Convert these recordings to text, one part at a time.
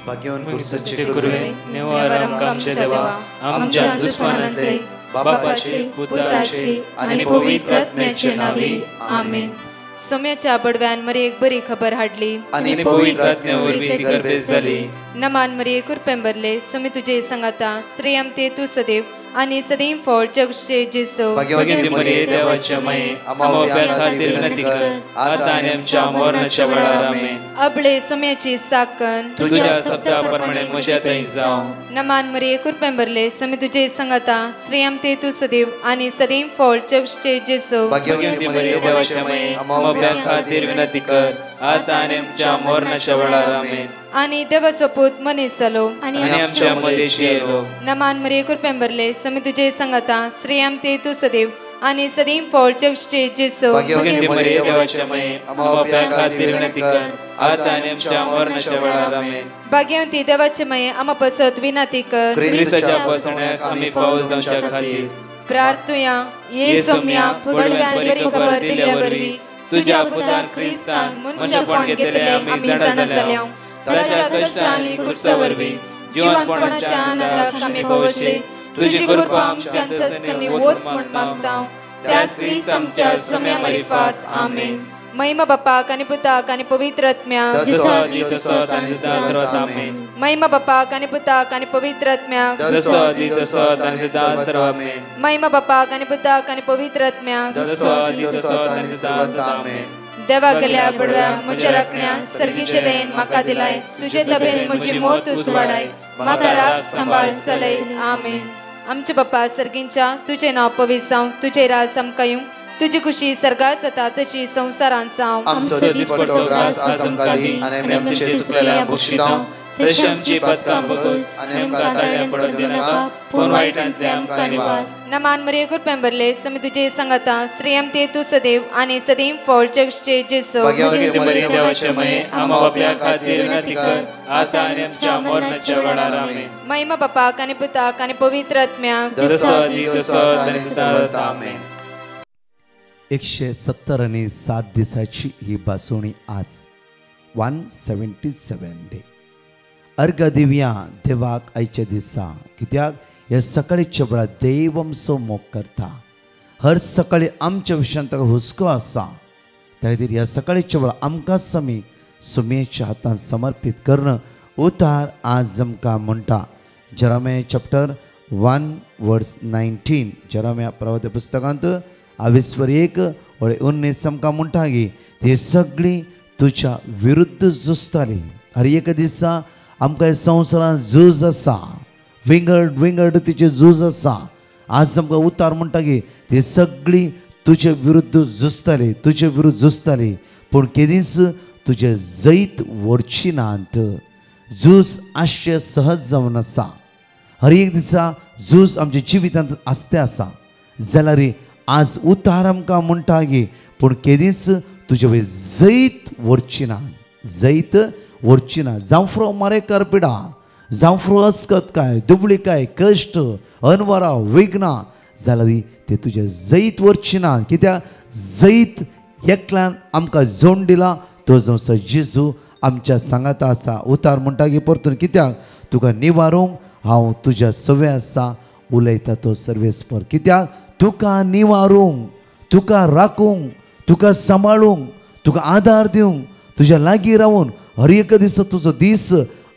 भाग्यवान पुरुषाचे गुरुवे निवार आमच्या देवा आमच्या दुश्मनांतले बापाचे पुत्राचे आणि पवित्र आत्म्याचे नावे आमेन. सोम्याच्या बडव्यान मरी एक बरी खबर हाडली आणि पवित्र आत्म्यावर ती गर्भेस झाली. नमान मरी कुरपेंबरले सोमी तुझे संगाता श्रेयम ते तू सदैव आणि सदैव फळ जगचे जेसो. भाग्यवती मरिये देवाच्या माये आम्हा खातीर विनंती कर आता आणि आमच्या मरणाच्या वेळार आमेन. अबळे सोम्याची साकन तुझ्या शब्दाप्रमाणे म्हज्या थंय जावं. नमान मरी कुरपेंबरले सोमी तुझे संगाता श्रेयम ते तू सदैव आणि सदैव फळ जगचे जेसो. भाग्यवती मरिये देवाच्या माये आम्हा खातीर विनंती कर आता आणि आमच्या मरणाच्या वेळार आमेन. आणि देवाचो पूत मनीस जालो आणि आमच्या मदेशी येलो. नमान मरी कुरपेंबरले सोमी तुझे संगाता श्रेयम ते तू सदैव आणि सदैव फळ जगचे जेसो. भाग्यवती मरिये देवाच्या माये आम्हा खातीर विनंती कर आता आणि आमच्या मरणाच्या वेळार आमेन. भाग्यवती देवाचे माये आम्हा पसत विनंती कर ख्रिस्ताच्या पासण्याक आम्ही पावस जावच्या खातीर प्रार्थुया. ये सोम्या बडव्यान बरी खबर दिल्या वरवी तुझ्या पुतान ख्रिस्तान मनुष्यपण घेतले आम्ही जाणा जाल्या. ताच्या कष्टांनी क्रुसावरवी जीवनपणाच्या आनंदाक आम्ही पावसे. तुझी कृपा आमच्या अंतस्करणी वोत म्हण मागता त्याच ख्रिस्त आमच्या सोम्या मरिफात आमेन. महिमा बापाक आणि पुताक आणि पवित्र आत्म्याक महिमा बापाक आणि पुताक आणि पवित्र आत्म्याक महिमा बापाक आणि पुताक आणि पवित्र आत्म्याक देवा गेल्या बडव्या म्हज्या राखण्या सर्गीचे देन म्हाका दिलाय. तुझे तबेन म्हजी मोत तूं वाडाय म्हाका राख सांबाळ चलय आमेन. आमचे बाप्पा सर्गींच्या तुझे नाव पवित्र जावं. तुझे राज आमकां येवं. तुझी खुशी सर्गात जाता तशी संसारांत जावं. आमचो दिसपट्टो ग्रास आज आमकां दी आनी आमी आमचे सुकलेल्या बक्षितां तशी आमची पातकां बगस आनी आमकां ताळ्यां पडूंक दिनाका पूण वायटांतले आमकां निवार. नमान मरिये कुरपेंबरले सोमी तुझे संगाता श्रेयम ते तू सदैव आणि सदैव फळ जगचे जेसो. भाग्यवती मरिये देवाचे माये आम्हा बापया खातीर विनंती कर आता आनी आमच्या मरणाच्या वेळार आमेन. महिमा बापाक आणि पुताक आणि पवित्र आत्म्याक आमेन. 170 आणि 7 दिसाची ही बासोणी आज 177 डे. अर्घ दिव्या देवाक आयच्या दिसा कित्याक ह्या सकाळीच्या वेळार देव आमचो मोग करता. हर सकाळी आमच्या विशयान ताका हुस्को आसा. त्या खातीर ह्या सकाळीच्या वेळार आमकांच आमी सुमेच्या हातांत समर्पीत करणं उतार आज आमकां म्हणटा. जेरेमिया चॅप्टर 1:19 जेरेमिया प्रवादी पुस्तकांत 21:19 आमकां म्हणटा की ती सगळीं तुज्या विरुद्ध झुजतालीं. हर एक दिसा आमकां संवसारांत झूज आसा. विंगड तिचे झूज आसा. आज आमकां उतार म्हणटा की ती सगळीं तुजे विरुद्ध झुजतालीं तुजे विरुद्ध झुजतालीं पूण केदींच तुजे जैत व्हरची नात. झूज आसचे सहज जावन आसा. हर एक दिसा झूज आमच्या जिवितांत आसते आसा जाल्यार आज उतार आमकां म्हणटा की पूण केदींच तुजे वयर जैत व्हरची ना. जैत व्हरची ना. जावं फ्रो मारेकार पिडा जावं फ्रो अस्कत काय दुबळीकाय कश्ट अनवरां विघ्नां जाल्यार ते तुजे जैत व्हरची ना. कित्याक जैत एकल्यान आमकां जोड दिला तो जो जेजू आमच्या सांगाता आसा. उतार म्हणटा की परतून कित्याक तुका निवारूंक हांव तुज्या सवे आसा उलयता तो सर्वेस्पर. कित्याक तुका निवारूंक तुका राखूंक तुका सांबाळूंक तुका आदार दिवंक तुज्या लागीं रावून हर एक दिसा तुजो दीस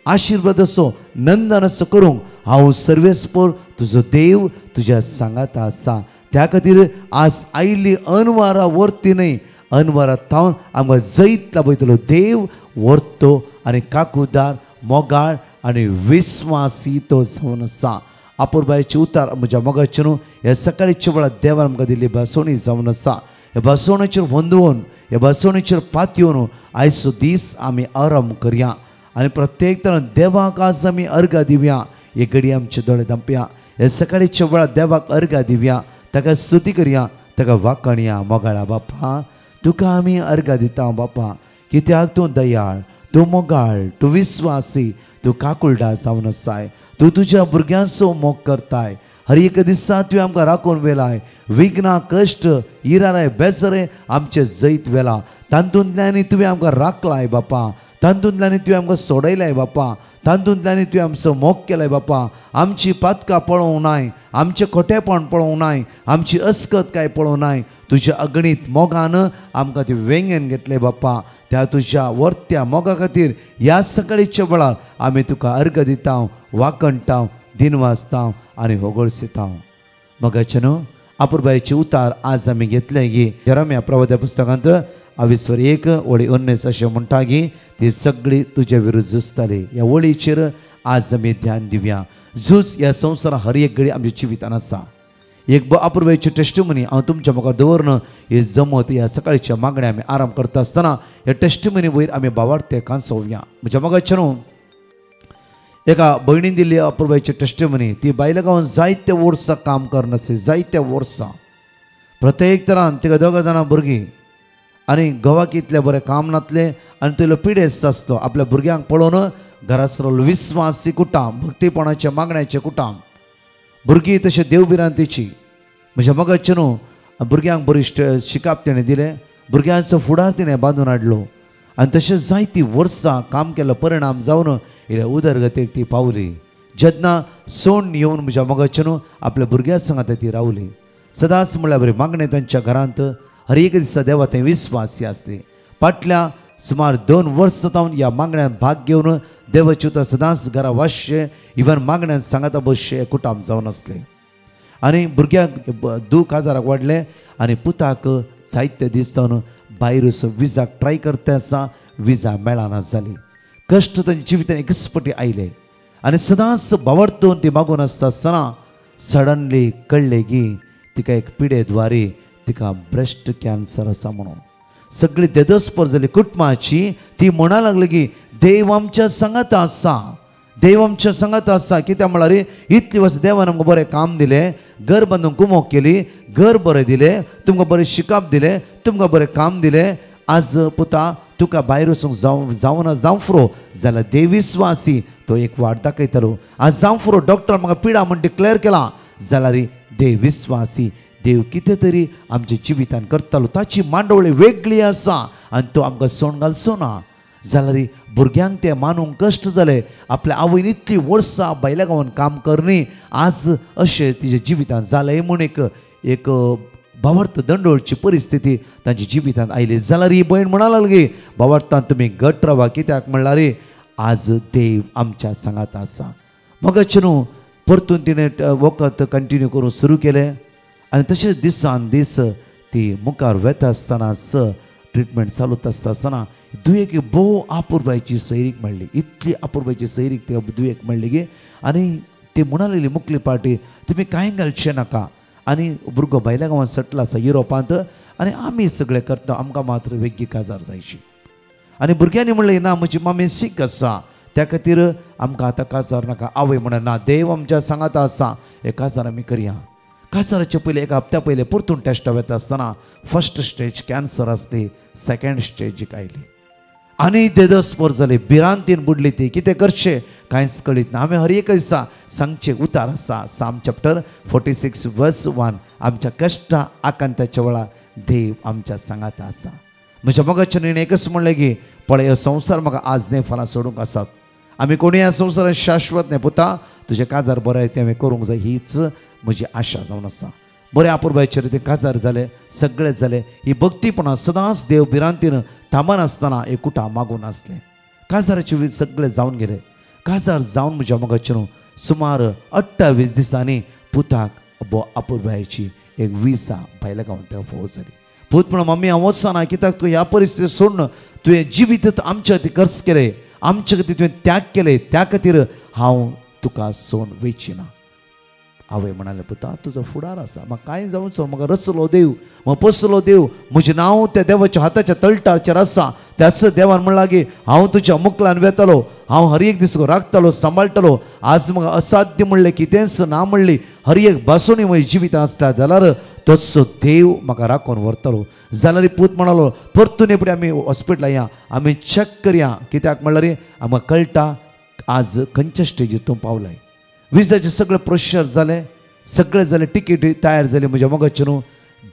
आशिर्वाद असो नंदन असो करूंक हांव सर्वेस्पर तुजो देव तुज्या सांगाता आसा. त्या खातीर आज आयिल्ली अनवरां व्हरती न्हय अनवरां थावन आमकां जैत लाभयतलो देव व्हरतो आनी काकूदार मोगाळ आनी विस्वासी तो जावन आसा. आपुरबायेचे उतार म्हज्या मोगाचे न्हू ह्या सकाळीच्या वेळार देवान आमकां दिल्ली बासोणी जावन आसा. ह्या बासोणेचेर वंदवून ह्या बासोणेचेर पातयेवन आयचो दीस आमी आराम करया आनी प्रत्येक तरान देवाक आज आमी अर्घ दिवया. एक घडी आमचे दोळे धांपया. ह्या सकाळीच्या वेळार देवाक अर्घ दिवया ताका स्तुती करया ताका वाखाणया. मोगाळा बापा तुका आमी अर्घ दिता बापा कित्याक तूं दयाळ तूं मोगाळ तूं विस्वासी तूं काकुळडा जावन आसाय. तूं तुज्या भुरग्यांचो मोग करताय. हर एक दिसा तुवें आमकां राखून वेलाय. विघ्नां कश्ट इराय बेजारे आमचे जैत वेला तातूंतल्यान तुवें आमकां राखलाय बापा. तांतूंतल्यानी तुवें आमकां सोडयलाय बापा, तांतूंतल्यानी तुवें आमचो मोग केलाय बापा. आमची पातकां पळोवंक नाय, आमचें खोटेपण पळोवंक नाय, आमची अस्कत काय पळोवंक नाय. तुज्या अगणीत मोगान आमकां ती वेंगेन घेतले बापा. त्या तुज्या वर्त्या मोगा खातीर ह्या सकाळीच्या वेळार आमी तुका अर्घ दिता, वाकणटा, दिनवासता आनी होगळसिता. मोगाचे न्हू अपुरबायेचे उतार आज आमी घेतले गी. यिर्मयाह प्रवाद्या पुस्तकांत 21:19 अशें म्हणटा की ती सगळी तुजे विरुद्ध झुजताली. ह्या वळीचेर आज आमी ध्यान दिवया. झूज ह्या संवसारांत हर एक घडी आमच्या जिवितान आसा. एक अपुरबायेची टेस्टिमनी हांव तुमच्या मुखार दवरन हे जमत ह्या सकाळच्या मागण्या आमी आराम करता आसतना ह्या टेस्टिमनी वयर आमी भावार्थे कांसोवया. म्हज्या मोगाचे न्हू एका भयणीन दिल्ली अपुरबायेची टेस्टिमनी. ती बायल्या गांवांत जायत्या वर्सां काम करनासली, जायत्या वर्सां प्रत्येक तरान तिका 2 जाणां भुरगीं आनी घोवाक इतलें बरें काम नातलें आनी तुलो पिडेस्त आसतो. आपल्या भुरग्यांक पळोवन घरासलो विस्वासी कुटाम, भक्तीपणाच्या मागण्याचें कुटाम, भुरगीं तशें देवबिरांतीची. म्हज्या मोगाचे न्हू भुरग्यांक बरी शिकाप तेणें दिलें, भुरग्यांचो फुडार तिणें बांदून हाडलो आनी तशें जायतीं वर्सां काम केलो परिणाम जावन हिऱ्या उदरगतेक ती पावली. जेन्ना सोण येवन म्हज्या मोगाचे न्हू आपल्या भुरग्यां सांगात ती रावली. सदांच म्हणल्यार बरी मागणें तांच्या घरांत हर एक दिसा देवा थंय विस्वासी आसली. फाटल्या सुमार 2 वर्सां जावन ह्या मागण्यांत भाग घेवन देवाचे उतर सदांच घरा वाजशें, इवन मागण्यांत सांगाता बसचें कुटाम जावन आसलें. आनी भुरग्याक दूख आजाराक वाडलें आनी पुताक जायते दीस जावन भायर वचून विजाक ट्राय करता आसा, विजा मेळना जाली. कश्ट तांच्या जिवितान एकच फावटी आयले आनी सदांच भावार्थून ती मागून आसता आसतना सडनली कळ्ळें की तिका एक पिडेद्वारे तिका ब्रेस्ट कॅन्सर आसा म्हणून. सगळी देदस्पर जाली कुटुंबाची. ती म्हणा लागली की देव आमच्या सांगात आसा, देव आमच्या सांगात आसा. कित्याक म्हळ्यार इतली वर्स देवान आमकां बरें काम दिलें, घर बांदूंक कुमोग केली, घर बरें दिलें, तुमकां बरें शिकप दिलें, तुमकां बरें काम दिलें. आज पुता तुका भायर वचूंक जावना जावं फुरो जाल्यार देविस्वासी तो एक वाट दाखयतलो. आज जावं फुरो डॉक्टर म्हाका पिडा म्हण डिक्लेअर केला जाल्यार देविस्वासी देव कितें तरी आमच्या जिवितान करतलो. ताची मांडवळी वेगळी आसा आनी तो आमकां सोण घालचो ना. जाल्यार भुरग्यांक ते मानूंक कश्ट जाले. आपल्या आवयन इतली वर्सां भायल्या गांवांत काम करनी आज अशें तिच्या जिवितान जालें म्हूण एक भावार्थ दंडोळची परिस्थिती तांच्या जिवितांत आयली. जाल्यार ही भयण म्हणा लागली भावार्थांत तुमी घट रावा. कित्याक म्हणल्यार आज देव आमच्या सांगात आसा. मोगाचे न्हू परतून तिणें वखद कंटिन्यू करून सुरू केलें आनी तशेंच दिसान दीस ती मुखार वेता आसतना ट्रिटमेंट चालूच आसतना दुयेक भोव अपुरबायेची सैरीक मेळ्ळी. इतली अपुरबायेची सैरीक त्या दुयेक मेळ्ळी गे. आनी ती म्हणा लागली मुखली पार्टी तुमी कांय घालचें नाका आनी भुरगो भायल्या गांवांत सटला आसा युरोपांत आनी आमी सगळें करता, आमकां मात्र वेगळी काजार जायची. आनी भुरग्यांनी म्हणलें ना म्हजी मामी सीक आसा त्या खातीर आमकां आतां काजार नाका. आवय म्हणून ना देव आमच्या सांगात आसा, हे काजार आमी करया. काजाराचे पयलीं 1 हप्त्या पयलीं परतून टेस्टा वता आसतना फर्स्ट स्टेज कॅन्सर आसली, सेकंड स्टेजीक आयली आनी देदस्पर जाली. भिरांतीन बुडली ती. कितें करचें कांयच कळीत ना. हांवें हर एक दिसा सांगचें उतार आसा साम चॅप्टर 46 वर्स 1 आमच्या कश्टा आकांताच्या वेळार देव आमच्या सांगात आसा. म्हज्या मोगाच्या न्हय एकच म्हणलें की पळय हो संवसार म्हाका आज न्हय फाल्यां सोडूंक आसात. आमी कोणी ह्या संवसारांत शाश्वत न्हय. पुता तुजें काजार बरें तें हांवें करूंक जाय हीच म्हजी आशा जावन आसा. बरें अपुरबायेचे रितीन काजार जालें, सगळें जालें. ही भक्तीपणां सदांच देव भिरांतीन थांबन आसतना एक कुटां मागून आसलें. काजाराचे सगळें जावन गेलें. काजार जावन म्हज्या मोगाचे न्हू सुमार 28 दिसांनी पुताक अपुरबायेची एक विसा भायल्या गांवांत तें फोव जाली. पूत म्हणून मम्मी हांव वचना कित्याक तूं ह्या परिस्थितीत सोडून तुवें जिवीत आमच्या खातीर खर्च केलें, आमचे खातीर तुवें त्याग केलें, त्या खातीर हांव तुका सोडून वयची ना. आवय म्हणाले पुता तुजो फुडार आसा, म्हाका कांय जावचो, म्हाका रचलो देव, म्हाका पसलो देव, म्हजें नांव त्या देवाच्या हाताच्या तळटाचेर आसा. त्याच देवान म्हणलां की हांव तुज्या मुखलान वेतलो, हांव हर एक दीस राखतलो, सांबाळटलो. आज म्हाका असाध्य म्हणलें कितेंच ना म्हणली हर एक भासोणी म्हज्या जिवितांत आसता जाल्यार तसो देव म्हाका राखून व्हरतलो. जाल्यार पूत म्हणालो परतून एपडी आमी हॉस्पिटलां या, आमी चॅक करया. कित्याक म्हणल्यार आमकां कळटा आज खंयच्या स्टेजीर तूं पावलाय. विजाचे सगळे प्रोसेस जाले, सगळे जाले, टिकेट तयार जाली. म्हज्या मोगाचे न्हू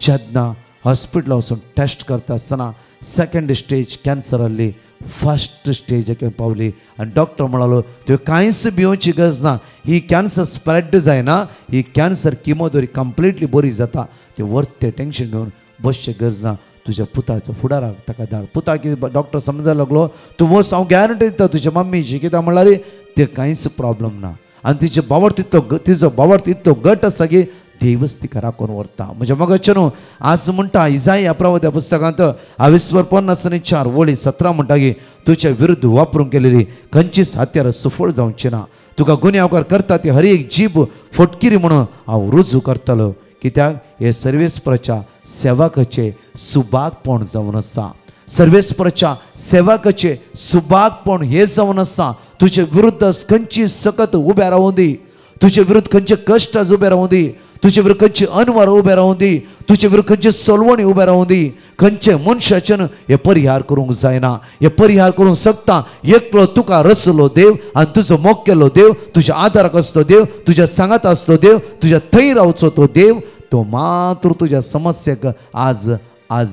जेन्ना हॉस्पिटलां वचून टेस्ट करता आसतना सेकंड स्टेज कॅन्सर आसली, फर्स्ट स्टेज पावली आनी डॉक्टर म्हणालो तुवें कांयच भिवची गरज ना, ही कॅन्सर स्प्रेड जायना, ही कॅन्सर किमोदोरी कंप्लिटली बरी जाता, ते वर्थ टेन्शन घेवन बसचे गरज ना, तुझ्या पुताच्या फुडाराक ताका धाड. पुताक डॉक्टर समजायला लागलो तूं वच हांव गॅरंटी दिता तुज्या मम्मीची, कित्याक म्हणल्यार ते कांयच प्रॉब्लेम ना आनी तिचे बाबा तिचो बाबा इतलो घट आसा की देवच तिका राखून व्हरता. म्हज्या मगाचे न्हू आज म्हणटा इजाया प्रवाद्या पुस्तकांत 22:4 म्हणटा की तुझ्या विरुद्ध वापरून केलेली खंयचीच हात्यार सफळ जावची ना. तुका गुन्यांवकार करता ती हर एक जीब फटकिरी म्हणून हांव रुजू करतलो, कित्याक हे सर्वेस्पराच्या सेवकाचे सुभागपण जावन आसा. सर्वेस्पराच्या सेवकाचे सुभागपण हे जावन आसा. तुजे विरुद्ध खंयची सकत उबे रावूं दी, तुजे विरुद्ध खंयचे कश्ट उबे रावूं दी, तुजे विरुद्ध खंयची अनवर उबे रावूं दी, तुजे विरुद्ध खंयची सोलवणी उबे रावूं दी, खंयचे मनशाच्यान हे परिहार करूंक जायना. हे परिहार करूंक शकता एकलो तुका रचलो देव आनी तुजो मोग केलो देव, तुज्या आदाराक आसलो देव, तुज्या सांगात आसलो देव, तुज्या थंय रावचो तो देव, तो मात्र तुज्या समस्येक आज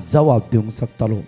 जबाब दिवंक शकतालो.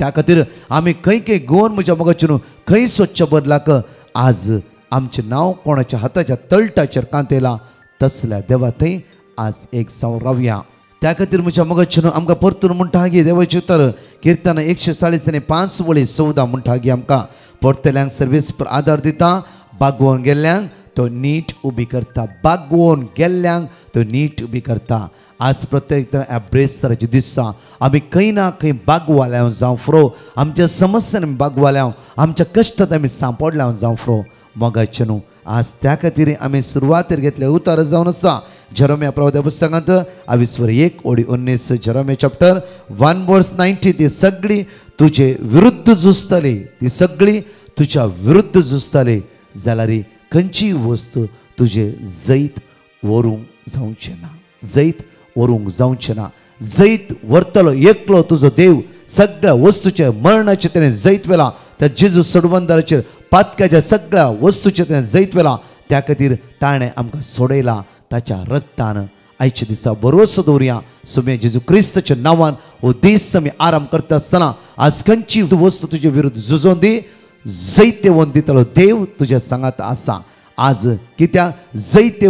त्या खातीर आमी खंय खंय गोवन म्हज्या मोगाचे न्हू खंय स्वच्छ बदलाक आज आमचें नांव कोणाच्या हाताच्या तळटाचेर कांतयलां, तसल्या देवा थंय आज एक जावन रावया. त्या खातीर म्हज्या मोगाचे न्हू आमकां परतून म्हणटा गे देवाचें उतर किर्तन 140:5 म्हणटा गे आमकां परतल्यांक सर्वेस आदार दिता, बागवून गेल्ल्यांक तो नीट उबी करता, बागवून गेल्ल्यांक तो नीट उबी करता. आज प्रत्येक ब्रेस्ताराचे दिसा आमी खंय ना खंय बागवाल्या जावं फ्रो, आमच्या समस्यान आमी बागवाल्या, आमच्या कश्टांत आमी सांपडल्या जावं फ्रो. मोगाचे न्हू आज त्या खातीर आमी सुरवातेर घेतले उतार जावन आसा जेरेमिया प्रवाद्या पुस्तकांत 22:1-19 जेरेमिया चॅप्टर 1:90. ती सगळी तुजे विरुद्ध झुजतली, ती सगळी तुज्या विरुद्ध झुजतली जाल्यार खंयची वस्तू तुजे जैत व्हरूंक जावचें ना, जैत व्हरूंक जावचें ना. जैत व्हरतलो एकलो तुजो देव. सगळ्या वस्तूचे मरणाचे तेणें जैत वेला, त्या जेजू सडवंदाराचेर पातक्याच्या सगळ्या वस्तूचे तेणें जैत वेला. त्या खातीर ताणें आमकां सोडयला ताच्या रक्तान. आयच्या दिसा भरोसो दवरया सुमे जेजू क्रिस्ताच्या नांवान हो दीस आमी आराम करता आसतना आज खंयची वस्तू तुजे विरुद्ध झुजोवन दी, जैत तेवून दितलो देव तुज्या सांगात आसा. आज कित्याक जैत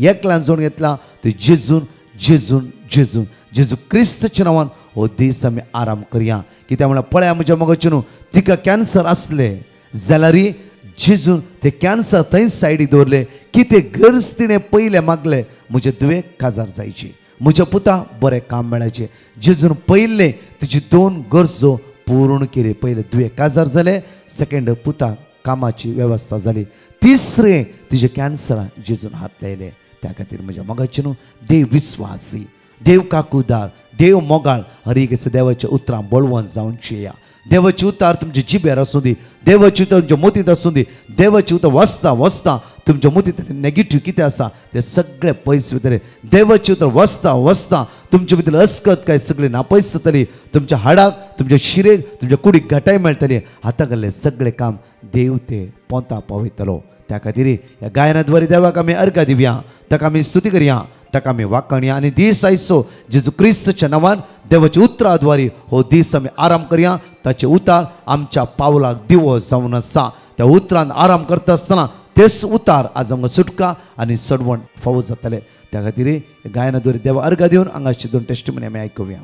एकल्यान जोड घेतला ते जेजू क्रिस्ताच्या नांवान हो दीस आमी आराम करया. कित्याक म्हळ्यार पळया म्हज्या मोगाचे न्हू तिका कॅन्सर आसले जाल्यार जेजून ते कॅन्सर थंय सायडीक दवरले. कितें गरज तिणें पयलें मागलें, म्हजे दुवेक काजार जायची, म्हज्या पुता बरें काम मेळाचें. जेजून पयलें तिची 2 गरजो पूर्ण केली. पयलें दुवेक काजार जालें, सेकंड पुता कामाची वेवस्था जाली, तिसरें तिजे कॅन्सरान जेजून हात लायले. त्या खातीर म्हज्या मोगाचे न्हू देव विस्वासी, देव काकूदार, देव मोगाळ हर एक देवाच्या उतरां बळवंत जावची या. देवाची उतार तुमच्या जिबेर आसूं दी, देवाची उतार तुमच्या मोतीत आसूं दी. देवाची उतार वचता तुमच्या मोतीत नेगेटिव्ह कितें आसा ते सगळे पयस वयतले. देवाची उतार वचता तुमचे भितर अस्कत काय सगळी नापयस जातली. तुमच्या हाडाक, तुमच्या शिरेक, तुमच्या कुडीक घटाय मेळटली. हाताक घाल्लें सगळें काम देव ते पोंता पावयतलो. त्या खातीर ह्या गायनाद्वारे देवाक आमी अर्घ दिवया, ताका आमी स्तुती करया, ताका आमी वाखणया आनी दीस आयचो जेजू क्रिस्ताच्या नांवान देवाच्या उतराद्वारे हो दीस आमी आराम करया. ताचे उतार आमच्या पावलाक दिवो जावन आसा. त्या उतरान आराम करता आसतना तेच उतार आज आमकां सुटका आनी सडवण फावो जातले. त्या खातीर गायनाद्वारे देवा अर्घ दिवन हांगाची 2 टेस्टिमनी आमी आयकुया.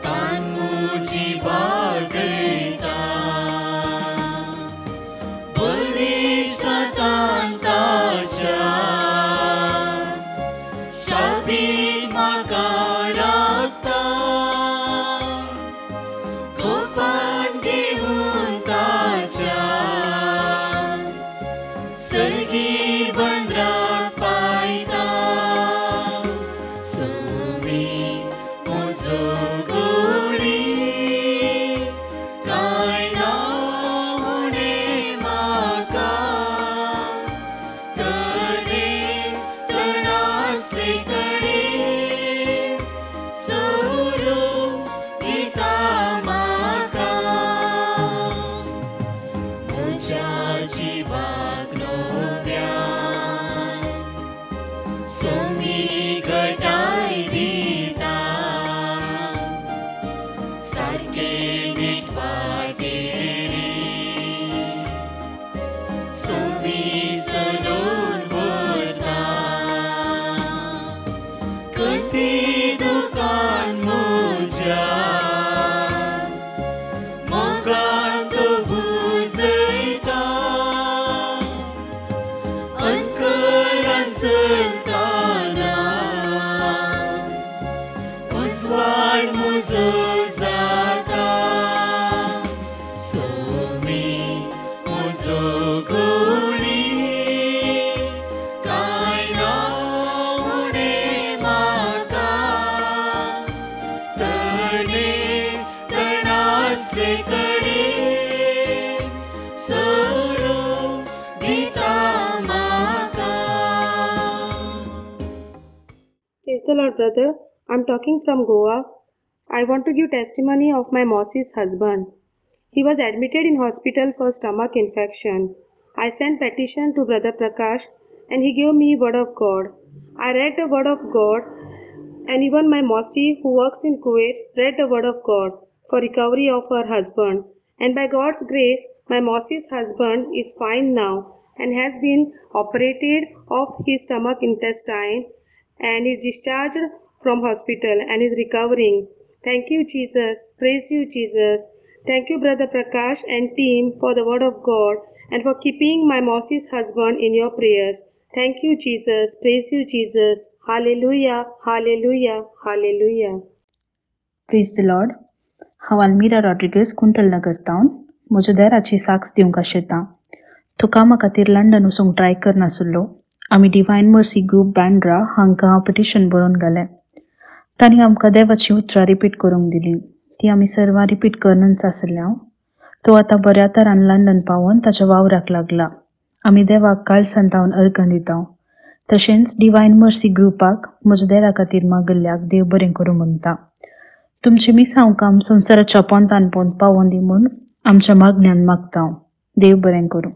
तान तनासलेकडे सोरो दिता म्हाका म्हज्या जिवाक नव्यान सोमी घटाय दिता सारके नीट वाटेरे सोमी सलोन भरता कती दुकान म्हज्या मोगान तो बुजयता अंकरान चलताना उजवाड म्हजो जाता सोमी म्हजो गोडी कांय ना उणें म्हाका तनासले कडेन सोरो दिता म्हाका. Praise the Lord, brother. I'm talking from Goa. I want to give testimony of my Mossy's husband. He was admitted in hospital for stomach infection. I sent petition to Brother Prakash and he gave me word of God. I read the word of God and even my Mossy who works in Kuwait read the word of God for recovery of her husband. And by God's grace, my Mossy's husband is fine now and has been operated of his stomach intestine and is discharged from hospital and is recovering. Thank you, Jesus. Praise you, Jesus. Thank you, Brother Prakash and team for the word of God and for keeping my Mossy's husband in your prayers. Thank you, Jesus. Praise you, Jesus. Hallelujah, hallelujah, hallelujah. Praise the Lord. हांव अल्मिरा Rodrigues quintal नगर तावन म्हज्या देराची socks दिवंक आशिता. तो कामा खातीर London वचूंक try करनासलो. आमी divine mercy group Bandra हांकां petition बरोवन घालें. तांणी आमकां देवाची उतरां रिपीट करूंक दिलीं. ती आमी सर्वां रिपीट करनच आसल्या. तो आतां बऱ्या तरान लंडन पावून ताच्या वावराक लागला. आमी देवाक काळ सांतावन अर्घ दिता. तशेंच डिवायन मर्सी ग्रुपाक म्हज्या देरा खातीर मागल्ल्याक देव बरें करूं म्हणटा. तुमचे मिसांव काम संवसाराच्या पोंतान पोंत पावोवन दी म्हूण आमच्या मागण्यांत मागता. देव बरें करूं.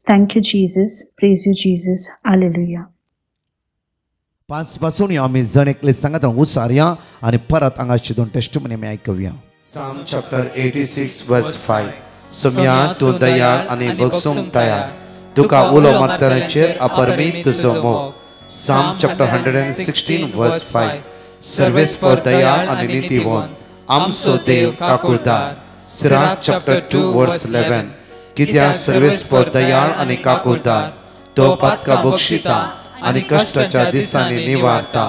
Thank you Jesus. Praise you Jesus. Hallelujah. पांच पासून आमी जण एकले सांगात उसारया आणि परत हांगाची दोन टेस्टिमनी आमी आयकुया. Psalm chapter 86 verse 5. सोम्या तूं दयाळ आनी बगसूंक तयार, तुका उलो मारतनाचेर अपरमीत तुजो मोग. Psalm chapter 116 verse 5. सर्वेस फॉर दयाळ आनी नितीवंत, आमचो देव काकुळदार. Sirach chapter 2 verse 11. कित्याक सर्वेस फॉर दयाळ आनी काकुळदार, तो पातका बक्षिता आनी कश्टाच्या दिसांनी निवारता.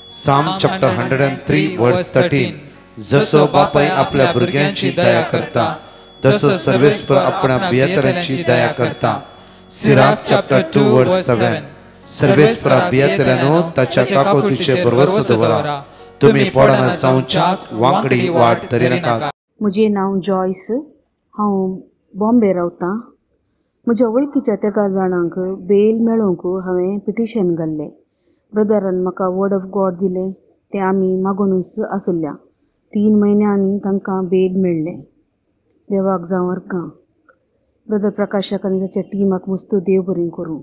Psalm chapter 103 verse 13. जसो बापाय आपल्या भुरग्यांची दया करता, तसो सर्वेस्पर आपल्या बियातल्यांची दया करता. Sirach chapter 2 verse 7. सर्वेस्परा बियातल्यानो ताच्या काकुळतीचे भरवसो दवरा, तुमी पोडाना जावच्याक वांकडी वाट धरिनाका. म्हजें नांव जॉयस. हांव बॉम्बे रावतां. म्हज्या वळखीच्या तेगा जाणांक बेल मेळोवंक हांवें पिटिशन घाल्लें. ब्रदरान म्हाका वर्ड ऑफ गॉड दिलें तें आमी मागूनच आसल्या. 3 म्हयन्यांनी तांकां बेल मेळ्ळें. देवाक जावं अर्गां. ब्रदर प्रकाशाक आनी ताच्या टिमाक मस्त देव बरें करूं.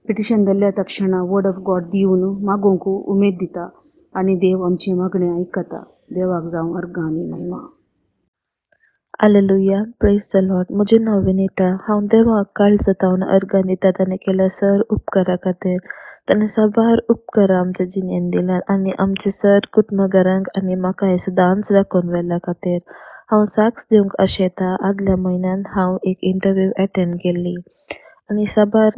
पिटिशन धरल्या तक्षणा वर्ड ऑफ गॉड दिवन मागोवंक उमेद दिता आनी देव आमची मागणें आयकता. देवाक जावं अर्गां आनी महिमा. हालेलुया. Praise the Lord. म्हजें नांव विनिता. हांव देवाक काळ जातावन अर्गां दिता ताणें केल्या सर उपकारा खातीर. ताणें साबार उपकार आमच्या जिणेन दिल्यात आनी आमचे सर कुटुंबगारांक आनी म्हाका हे सदांच दाखोवन व्हेल्या खातीर. हांव साक्स दिवंक आशेता. आदल्या म्हयन्यान हांव एक इंटरव्यू अटेंड केल्ली आनी साबार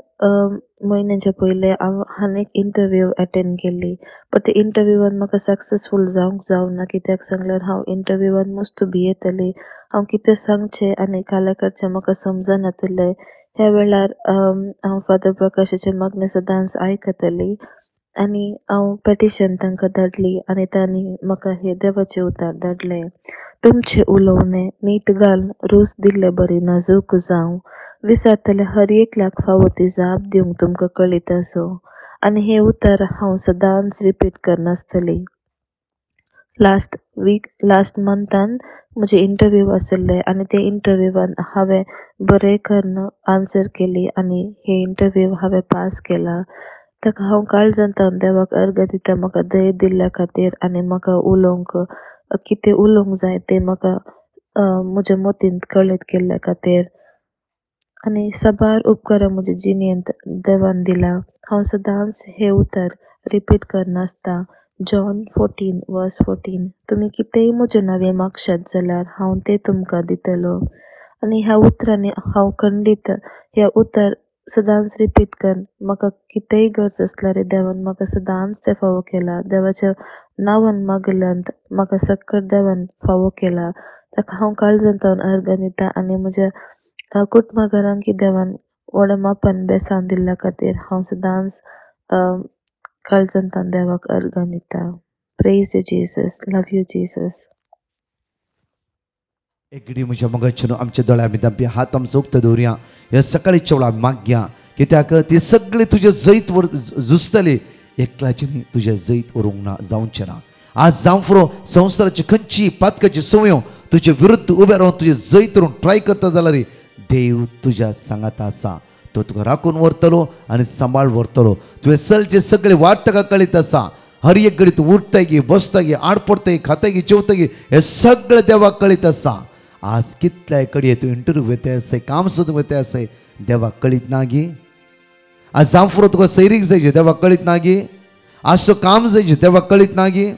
म्हयन्याच्या पयले हांव आनीक इंटरव्यू अटेंड केल्ली. बट ते इंटरव्यूवान म्हाका सक्सेसफूल जावंक जावना. कित्याक सांगल्यार हांव इंटरव्यूवान मस्त भियेतली. हांव कितें सांगचें आनी काल्यां करचें म्हाका समजनातलें. ह्या वेळार हांव फादर प्रकाशाचें मागणें सदांच आयकतली आनी हांव पेटिशन तांकां धाडली आनी तांणी म्हाका हे देवाचे उतार धाडले. तुमचें उलोवणें मीठ घालून रूच दिल्ले बरी नाजूक जावं. विसरतले हर एकल्याक फावो ती जाप दिवंक तुमकां कळीत आसो. आनी हें उतर हांव सदांच रिपीट करनासतली. लास्ट मंथान म्हजे इंटरव्यू आशिल्ले आनी ते इंटरव्यूवान हांवें बरें करून आन्सर केली आनी हे इंटरव्यू हांवें पास केला. ताका हांव काळजांतल्यान देवाक अर्घ दिता म्हाका धैर्य दिल्ल्या खातीर आनी म्हाका उलोवंक कितें उलोवंक जाय तें म्हाका म्हज्या मोतीन कळीत केल्ल्या खातीर. आनी साबार उपकार म्हज्या जिणेंत देवान दिला. हांव सदांच हें उतर रिपीट करनासता. जॉन 14:14 तुमी कितेंय म्हज्या नांवें मागशात जाल्यार हांव तें तुमकां दितलो. आनी ह्या उतरांनी हांव खंडीत हें उतर सदांच रिपीट कर. म्हाका कितेंय गरज आसल्यार देवान म्हाका सदांच तें फावो केला. देवाच्या नांवान मागल्यांत म्हाका सक्कट देवान फावो केला. ताका हांव काळजांतल्यान अर्घ दिता आनी म्हज्या कुटुंबाघरांक देवान व्हड मापान बेसांव दिल्ल्या खातीर हांव सदांच काळजांतल्यान देवाक अर्घ दिता. Praise you Jesus, love you Jesus. एकडी म्हज्या मगजच्यान आमच्या दोळ्या आमी दांपया, हात आमचो उक्तो दवरया. ह्या सकाळीच्या वेळार मागया, कित्याक ती सगळी तुजे जैत झुजतली, एकल्याची न्ही तुजे जैत उरूंक ना, जावचें ना. आज जावं फुरो संवसाराची खंयची पातकाची संवयो तुजे विरुद्ध उबे रावन तुजे जैत करून ट्राय करता जाल्यार देव तुज्या सांगात आसा. तो तुका राखून व्हरतलो आनी सांबाळ व्हरतलो. तुवें चलचे सगळे वाट ताका कळीत आसा. हर एक घडी तूं उठता गे, बसता गे, आडपडता गे, खाता गे, जेवता गे, हे सगळें देवाक कळीत आसा. आज कितल्याय कडये तूं इंटरव्यू वयता आसय, काम सुद्दां वयता आसय, देवाक कळीत ना गे. आज जावं फुरो तुका सैरीक जायचे, देवाक कळीत ना गे. आज तो काम जायचे, देवाक कळीत ना गे.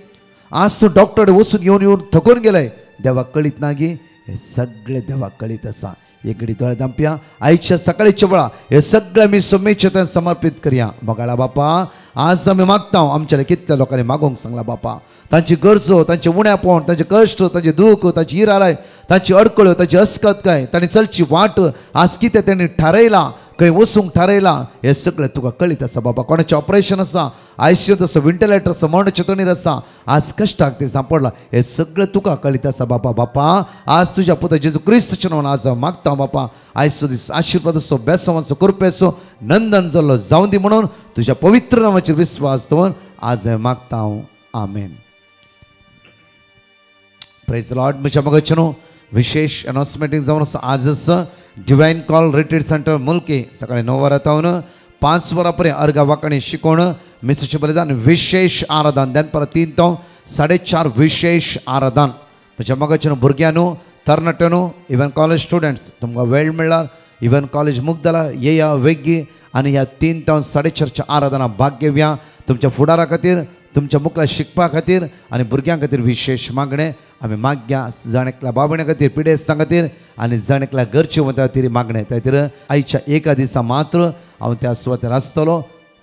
आज तूं डॉक्टर वचून येवन थकून गेलाय, देवाक कळीत ना गे. हे सगळें देवाक कळीत आसा. एक घडी दोळे दांपया. आयच्या सकाळीच्या वेळा हे सगळें आमी सोमेच्या समर्पित करया. बगाळा बापा, आज आमी मागता आमच्या कितल्या लोकांनी मागोवंक सांगला बापा. तांची गरजो, तांचे उण्यापण, तांचे कश्ट, तांचे दूख, तांची इरालाय, तांची अडकळ्यो, तांची अस्कतकाय, तांणी चलची वाट आज कितें तांणी थारयलां, खंय वचूंक थारयलां, हे सगळें तुका कळीत आसा बाबा. कोणाचें ऑपरेशन आसा, आयसीयूत आसा, व्हेंटिलेटर आसा, मरण चितणीर आसा, आज कश्टाक ते सांपडला, हे सगळें तुका कळीत आसा बापा. बापा आज तुज्या पुता जेजू क्रिस्ताच्या नांवान आज मागता बापा. आयचो दीस आशिर्वाद असो, बेसवाचो, कृपेचो, नंदन जाल्लो जावं दी म्हणून तुज्या पवित्र नांवाचेर विस्वास दवरून आज मागता हांव. आमेन. Praise the Lord. म्हज्या मगजच्यानो विशेष अनाउन्समेंट जावन आसा. आजच डिवायन कॉल रिट्रीट सेंटर मुलके सकाळी 9 वरांतावन 5 वरांपर्यंत अर्घा वांकणी शिकोवण, मिसाचें बलिदान, विशेष आराधन, दनपारां 3 to 4:30 विशेष आराधन. म्हज्या मगजच्यानो भुरग्यांनो, तरणाट्यांनो, इवन कॉलेज स्टुडंट्स, तुमकां वेळ मेळ्ळा, इवन कॉलेज मुक्त जाला, येया वेगी आनी ह्या 3 to 4:30 आराधना भाग घेवया. तुमच्या फुडारा खातीर, तुमच्या मुखार शिकपा खातीर आनी भुरग्यां खातीर विशेष मागणें आमी मागया. जण एकल्या बाबण्या खातीर, पिडेस्तां खातीर आनी जण एकल्या घरचे वता खातीर मागणें. त्या आयच्या एका दिसा मात्र हांव त्या सुवातेर आसतलो.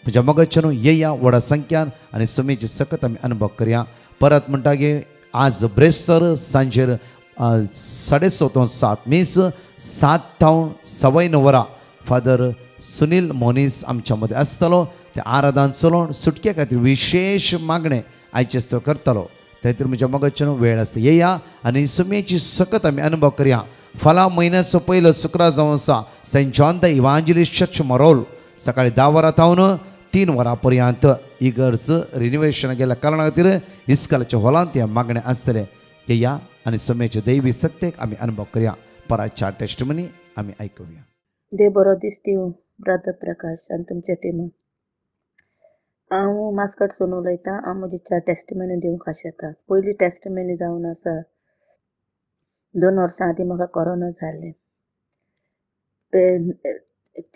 म्हज्या मगजच्यानो येया व्हडा संख्यान आनी सुमेची सकत आमी अनुभव करया. परत म्हणटा गे आज ब्रेस्तर सांजेर 6:30 to 7 मीस 7 to 9:15 वरां फादर सुनील मोनीस आमच्या मदें आसतलो. ते आराधन चलोवन सुटके खातीर विशेष मागणें आयचेच तो करतलो. थंयतर म्हज्या मगजच्यानो वेळ आसता. येया आनी सुमेची सकत आमी अनुभव करया. फाल्यां म्हयन्याचो पयलो शुक्रार जावन आसा saint John the Evangelist church Marol सकाळी 10 वरांतावन 3 वरां पर्यंत इगर्ज रिनोवेशन गेल्या कारणा खातीर इस्कॉलाच्या हॉलांत ह्या मागणें आसतलें. येया आनी सुमेचे दैवी सत्तेक आमी अनुभव करया. पराच्या टेस्टमनी आमी आयकुया. देव बरो दीस दिवं ब्रदर प्रकाश आनी तुमच्या टिमान. हांव मास्कटसून उलयतां. हांव म्हजी 4 टेस्टिमनी दिवंक आशेता. पयली टेस्टिमनी जावन आसा 2 वर्सां आदीं म्हाका कोरोना जाल्लें.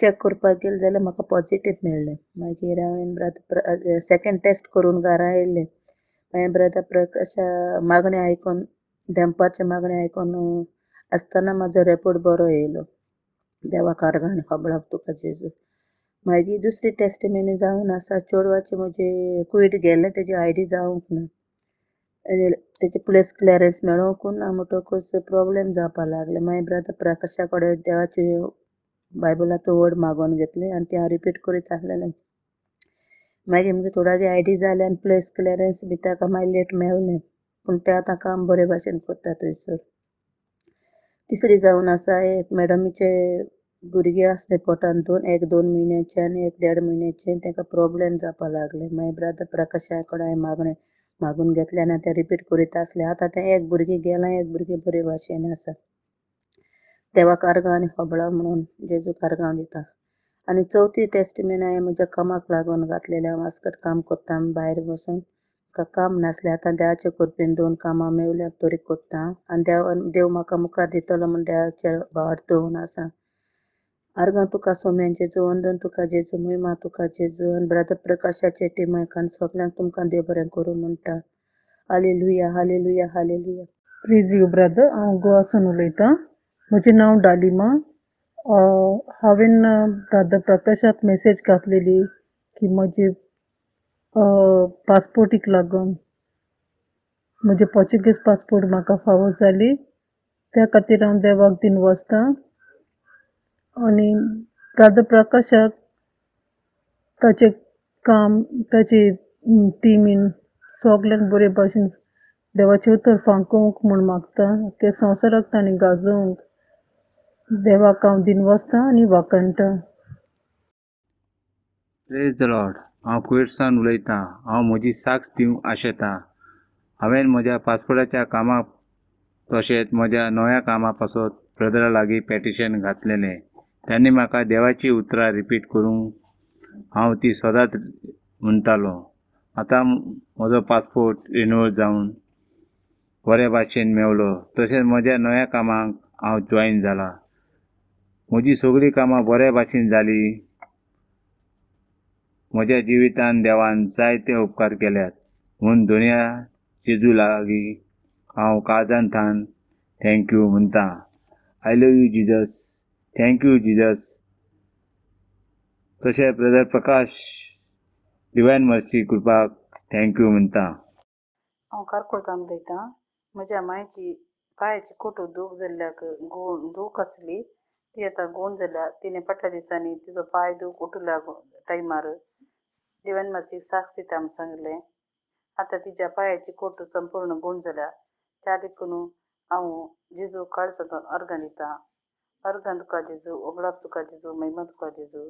चॅक करपाक गेलें जाल्यार म्हाका पॉझिटीव मेळ्ळें. मागीर हांवें ब्रदर सेकंड टेस्ट करून घरा आयिल्लें. मागीर ब्रदर प्रकाशा मागणें आयकून, दनपारचे मागणें आयकून आसतना म्हाजो रिपोर्ट बरो येयलो. देवाक अर्घ आनी खबळाक तुका जेजू. मागीर दुसरी टेस्टिमनी जावन आसा चेडवाचें म्हजें क्वीट गेलें, तेजी ID जावंक ना. तेजे प्लेस क्लियरन्स मेळोंकून ना म्हणटकूच प्रॉब्लेम जावपा लागले. मागीर ब्रदर प्रकाशा कडेन देवाची बायबलाचो वर्ड मागोवन घेतली आनी ती हांव रिपीट करीत आसलेलें. मागीर म्हगे थोड्यागे ID जाले आनी प्लेस क्लियरन्स बी ताका मागीर लेट मेळ्ळें. पूण तें आतां काम बरे भाशेन करता थंयसर. तिसरी जावन आसा एक मॅडमीचे भुरगीं आसले पोटान एक 2 म्हयन्याचे आनी एक 1.5 म्हयन्याचे ताका प्रॉब्लेम जावपा लागले. मागीर ब्रदर प्रकाशा कडेन हांवें मागून घेतले आनी ते रिपीट करीत आसले. आतां तें एक भुरगें गेलां, एक भुरगें बरे भाशेन आसा. देवाक आर्गां आनी खोबळा म्हणून जेजूक आर्गां दिता. आनी चवथी टेस्टिमेन हांवें म्हज्या कामाक लागून घातलेलें. हांव वास्कट काम कोत्ता भायर बसून. म्हाका काम नासलें. आतां देवाचे कृपेन 2 कामां मेवल्यात तरी कोत्ता आनी देव म्हाका मुखार दितलो म्हूण देवाचेर वाट दवरून आसा. आर्गां तुका सोम्यान जेजू, वंदन तुका जेजू, महिमा तुका जेजू. आनी ब्रदर प्रकाशाचे टिमायकान सगल्यांक तुमकां देव बरें करूं म्हणटा. Hallelujah, hallelujah, hallelujah. Please you brother, हांव गोवासून उलयतां. म्हजें नांव डालिमा. हांवें ब्रदर प्रकाशाक मेसेज घातलेली की म्हजे पासपोर्टीक लागून म्हजे पोर्चुगीज पासपोर्ट म्हाका फावो जाली. त्या खातीर हांव देवाक दिन वचतां. आनी ब्रदर प्रकाशाक ताचें काम, ताची टिमीन सगल्यांक बरे भाशेन देवाचे उतर फांकूंक म्हूण मागता. ते संवसाराक ताणें गाजोवंक देवाक हांव दिन वचतां आनी वाकणटां. Praise the Lord. हांव कुवेटसान उलयतां. हांव म्हजी साक्ष दिवंक आशेतां. हांवें म्हज्या पासपोर्टाच्या कामाक तशेंच म्हज्या नव्या कामा पासत ब्रदरा लागीं पेटिशन घातलेलें. तांणी म्हाका देवाची उतरां रिपीट करूंक हांव ती सदांच म्हणटालों. आतां म्हजो पासपोर्ट रिन्यूवल जावन बऱ्या भाशेन मेवलो. तशेंच म्हज्या नव्या कामाक हांव जॉयन जालां. म्हजी सगळीं कामां बऱ्या भाशेन जालीं. म्हज्या जिवितान देवान जायते उपकार केल्यात म्हूण दुनिया जेजू लागीं हांव काळजांतल्यान थँक्यू म्हणटां. I love you Jesus. Thank you Jesus. तशेंच ब्रदर प्रकाश डिवायन मर्सी कृपाक थँक्यू म्हणटां. हांव कारकुळसान उलयतां. म्हज्या मांयची पांयाची कोटू दूख जाल्ल्याक दूख आसली. ती आतां गूण जाल्या. तिणें फाटल्या दिसांनी तिजो पांय दूख उठल्या टायमार डिवायन मर्सीक साक्ष दिता म्हूण सांगलें. आतां तिच्या पांयाची कोटू संपूर्ण गूण जाल्या. त्या देखून हांव जेजू काळजांत अर्गां दितां. अर्गां तुका जेजू, वगडाप तुका जेजू, महिमा तुका जेजू.